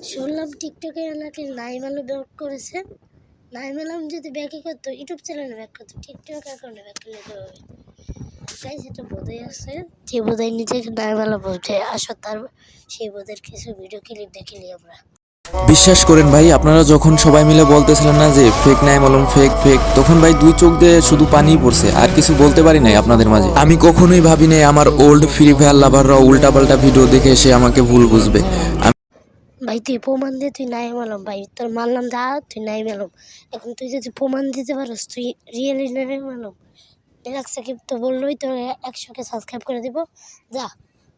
শুনলাম টিকটকে নাকি নাইম আলম ব্যাক করেছে। নাইম আলম যদি ব্যাকই করতো ইউটিউব চ্যানেলে ব্যাক করতো, টিকটক অ্যাকাউন্টে ব্যাক করলে তো হবে। তাই সেটা বোধই আছে যে বোধই নিজেকে নাইম আলম বলছে, আসো তার সেই বোধের কিছু ভিডিও ক্লিপ দেখিলি আমরা। বিশ্বাস করেন ভাই, আপনারা যখন সবাই মিলে বলতেছিলেন না যে fake Naim Alam fake fake, তখন ভাই দুই চোখ দিয়ে শুধু পানিই পড়ছে, আর কিছু বলতে পারি নাই আপনাদের মাঝে। আমি কখনোই ভাবি নাই আমার ওল্ড ফ্রি ফায়ার লাভাররা উল্টাপাল্টা ভিডিও দেখে এসে আমাকে ভুল বুঝবে। ভাই তুই প্রমাণ দে তুই নাইম আলম, ভাই তোর মানলাম দা তুই নাইম আলম। এখন তুই যদি প্রমাণ দিতে পারোস তুই রিয়েলি নাইম আলম, বেরাক সাকিব তো বললোই তোর 100কে সাবস্ক্রাইব করে দিব। যা,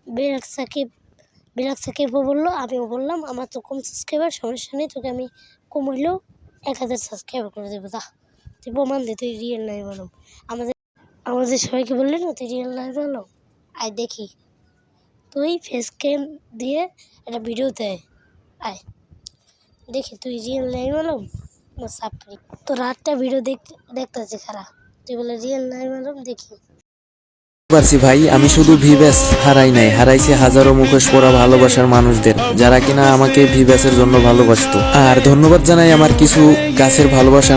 বেরাক সাকিবও বললো, আমিও বললাম, আমার তো কম সাবস্ক্রাইবার, সমস্যা নেই, তোকে আমি কম হইলেও 1000 সাবস্ক্রাইবার করে দেবো। যা, তুই প্রমাণ দে তুই রিয়েল নাইম আলম। আমাদের আমাদের সবাইকে বললি না তুই রিয়েল নাইম আলম, আয় দেখি তুই ফেস ক্যাম দিয়ে একটা ভিডিও দেয়, আয় দেখি তুই রিয়েল নাইম আলম না সাপ্রি। তোর 8টা ভিডিও দেখতেছি খারাপ, তুই বলে রিয়েল নাইম আলম, দেখি। পারছি ভাই, আমি শুধু ভিভ্যাস হারাই নাই, হারাইছি হাজারো মুখোশ পরা ভালোবাসার মানুষদের, যারা কিনা আমাকে ভিভ্যাসের জন্য ভালোবাসতো। আর ধন্যবাদ জানাই আমার কিছু কাছের ভালোবাসা।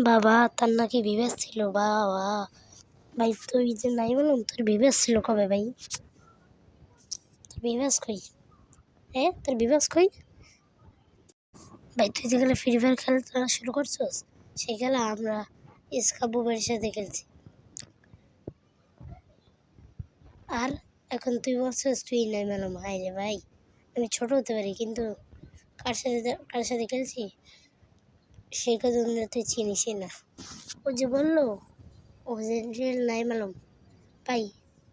বাবা তার নাকি বিবেক ছিল, বাবা ভাই তুই যে নাই বললাম তোর বিবেক ছিল কবে ভাই? তোর বিবেক কই? তোর বিবেক কই ভাই? তুই যেখানে ফ্রি ফায়ার খেলা শুরু করছস সেই খেলা আমরা ইসকাবুবের সাথে খেলছি, আর এখন তুই বলছিস তুই নাই মেলাম। হাই রে ভাই, আমি ছোট হতে পারি কিন্তু কার সাথে খেলছি সেই কথা তুই চিনিসই না। ও যে বললো ও যে রিয়েল নাই মালুম, ভাই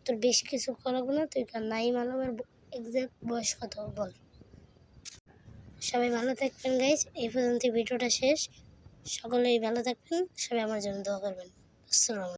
তোর বেশ কিছু করাবো না, তুই নাইম আলমের এক্সাক্ট বয়স কত বল। সবাই ভালো থাকবেন গাইস, এই পর্যন্ত ভিডিওটা শেষ। সকলেই ভালো থাকবেন, সবাই আমার জন্য দোয়া করবেন। আসসালামু আলাইকুম।